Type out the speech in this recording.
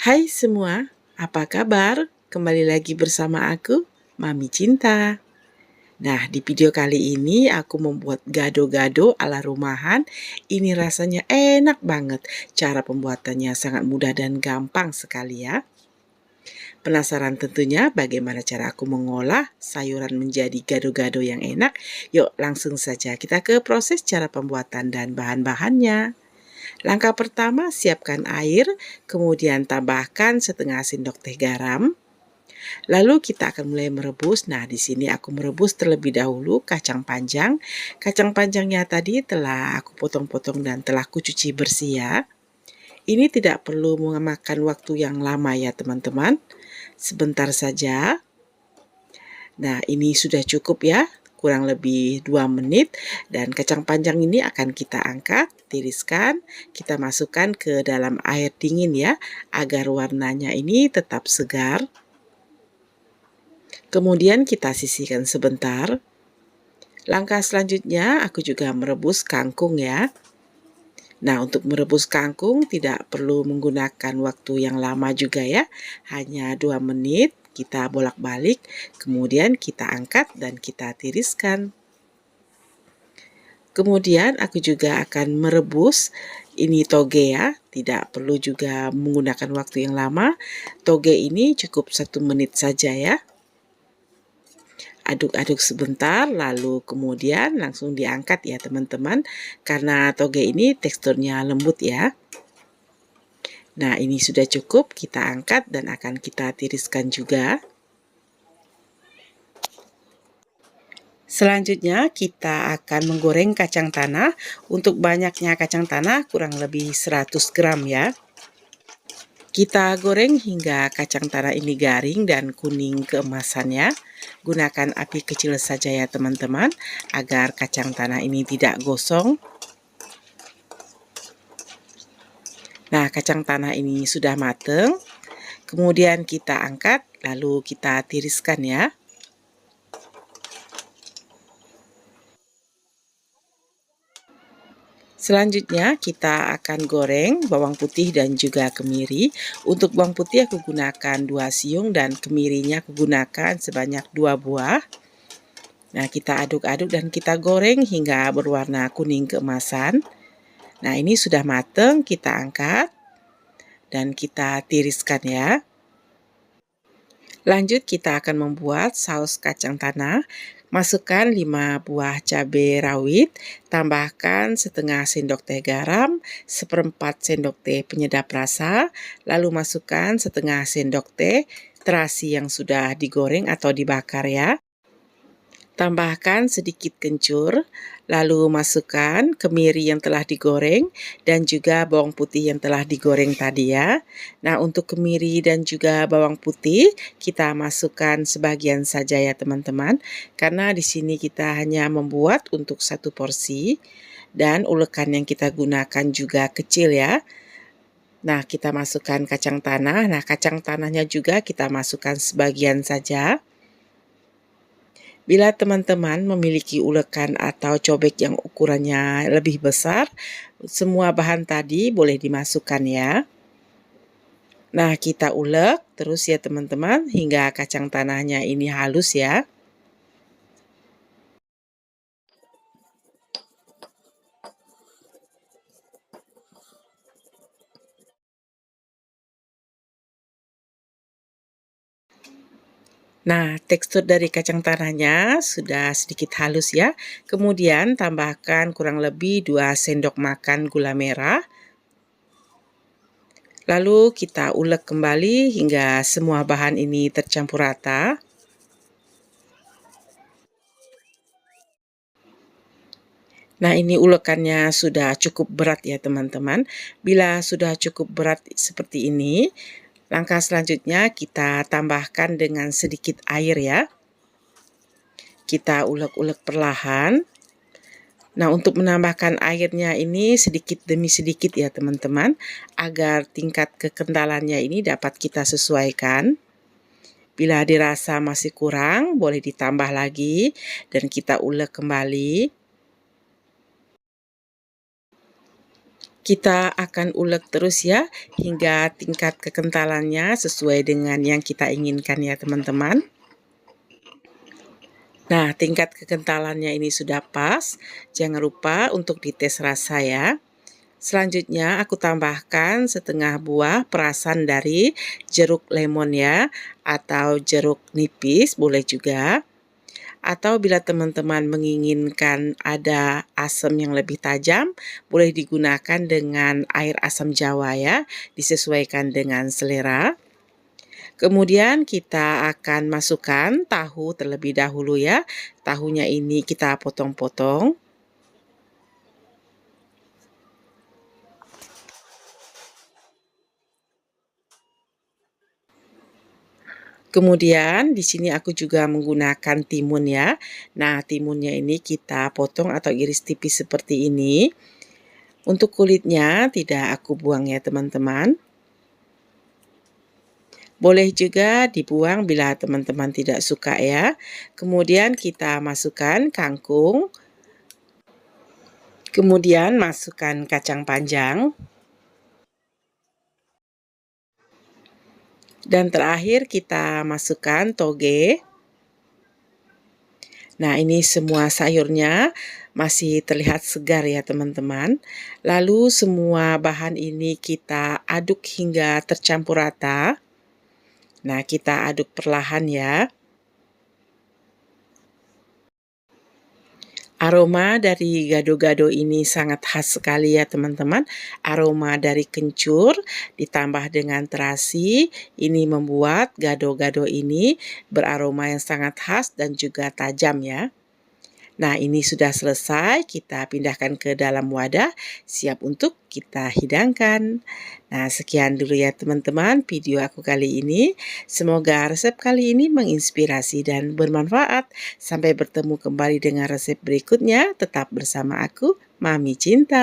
Hai semua, apa kabar? Kembali lagi bersama aku, Mami Cinta. Nah, di video kali ini aku membuat gado-gado ala rumahan. Ini rasanya enak banget. Cara pembuatannya sangat mudah dan gampang sekali ya. Penasaran tentunya bagaimana cara aku mengolah sayuran menjadi gado-gado yang enak? Yuk langsung saja kita ke proses cara pembuatan dan bahan-bahannya. Langkah pertama, siapkan air, kemudian tambahkan setengah sendok teh garam. Lalu kita akan mulai merebus. Nah, di sini aku merebus terlebih dahulu kacang panjang. Kacang panjangnya tadi telah aku potong-potong dan telah kucuci bersih ya. Ini tidak perlu memakan waktu yang lama ya teman-teman. Sebentar saja. Nah, ini sudah cukup ya. Kurang lebih 2 menit, dan kacang panjang ini akan kita angkat, tiriskan, kita masukkan ke dalam air dingin ya, agar warnanya ini tetap segar. Kemudian kita sisihkan sebentar. Langkah selanjutnya aku juga merebus kangkung ya. Nah, untuk merebus kangkung tidak perlu menggunakan waktu yang lama juga ya, hanya 2 menit. Kita bolak-balik, kemudian kita angkat dan kita tiriskan. Kemudian aku juga akan merebus ini toge ya, tidak perlu juga menggunakan waktu yang lama. Toge ini cukup 1 menit saja ya. Aduk-aduk sebentar, lalu kemudian langsung diangkat ya teman-teman, karena toge ini teksturnya lembut ya. Nah, ini sudah cukup, kita angkat dan akan kita tiriskan juga. Selanjutnya kita akan menggoreng kacang tanah. Untuk banyaknya kacang tanah kurang lebih 100 gram ya. Kita goreng hingga kacang tanah ini garing dan kuning keemasannya. Gunakan api kecil saja ya teman-teman, agar kacang tanah ini tidak gosong. Nah, kacang tanah ini sudah mateng. Kemudian kita angkat, lalu kita tiriskan ya. Selanjutnya kita akan goreng bawang putih dan juga kemiri. Untuk bawang putih aku gunakan 2 siung dan kemirinya aku gunakan sebanyak 2 buah. Nah, kita aduk-aduk dan kita goreng hingga berwarna kuning keemasan. Nah, ini sudah mateng, kita angkat dan kita tiriskan ya. Lanjut kita akan membuat saus kacang tanah. Masukkan 5 buah cabai rawit, tambahkan setengah sendok teh garam, seperempat sendok teh penyedap rasa, lalu masukkan setengah sendok teh terasi yang sudah digoreng atau dibakar ya. Tambahkan sedikit kencur, lalu masukkan kemiri yang telah digoreng dan juga bawang putih yang telah digoreng tadi ya. Nah, untuk kemiri dan juga bawang putih kita masukkan sebagian saja ya teman-teman, karena di sini kita hanya membuat untuk 1 porsi dan ulekan yang kita gunakan juga kecil ya. Nah, kita masukkan kacang tanah. Nah, kacang tanahnya juga kita masukkan sebagian saja. Bila teman-teman memiliki ulekan atau cobek yang ukurannya lebih besar, semua bahan tadi boleh dimasukkan ya. Nah, kita ulek terus ya teman-teman hingga kacang tanahnya ini halus ya. Nah, tekstur dari kacang tanahnya sudah sedikit halus ya. Kemudian tambahkan kurang lebih 2 sendok makan gula merah. Lalu kita ulek kembali hingga semua bahan ini tercampur rata. Nah, ini ulekannya sudah cukup berat ya teman-teman. Bila sudah cukup berat seperti ini, langkah selanjutnya kita tambahkan dengan sedikit air ya. Kita ulek-ulek perlahan. Nah, untuk menambahkan airnya ini sedikit demi sedikit ya teman-teman, agar tingkat kekentalannya ini dapat kita sesuaikan. Bila dirasa masih kurang, boleh ditambah lagi dan kita ulek kembali. Kita akan ulek terus ya, hingga tingkat kekentalannya sesuai dengan yang kita inginkan ya teman-teman. Nah, tingkat kekentalannya ini sudah pas. Jangan lupa untuk dites rasa ya. Selanjutnya aku tambahkan setengah buah perasan dari jeruk lemon ya, atau jeruk nipis boleh juga. Atau bila teman-teman menginginkan ada asam yang lebih tajam, boleh digunakan dengan air asam jawa ya, disesuaikan dengan selera. Kemudian kita akan masukkan tahu terlebih dahulu ya. Tahunya ini kita potong-potong. Kemudian di sini aku juga menggunakan timun ya. Nah, timunnya ini kita potong atau iris tipis seperti ini. Untuk kulitnya tidak aku buang ya teman-teman. Boleh juga dibuang bila teman-teman tidak suka ya. Kemudian kita masukkan kangkung. Kemudian masukkan kacang panjang. Dan terakhir kita masukkan toge. Nah, ini semua sayurnya masih terlihat segar ya teman-teman. Lalu semua bahan ini kita aduk hingga tercampur rata. Nah, kita aduk perlahan ya. Aroma dari gado-gado ini sangat khas sekali ya teman-teman. Aroma dari kencur ditambah dengan terasi, ini membuat gado-gado ini beraroma yang sangat khas dan juga tajam ya. Nah, ini sudah selesai, kita pindahkan ke dalam wadah, siap untuk kita hidangkan. Nah, sekian dulu ya teman-teman video aku kali ini. Semoga resep kali ini menginspirasi dan bermanfaat. Sampai bertemu kembali dengan resep berikutnya, tetap bersama aku, Mami Cinta.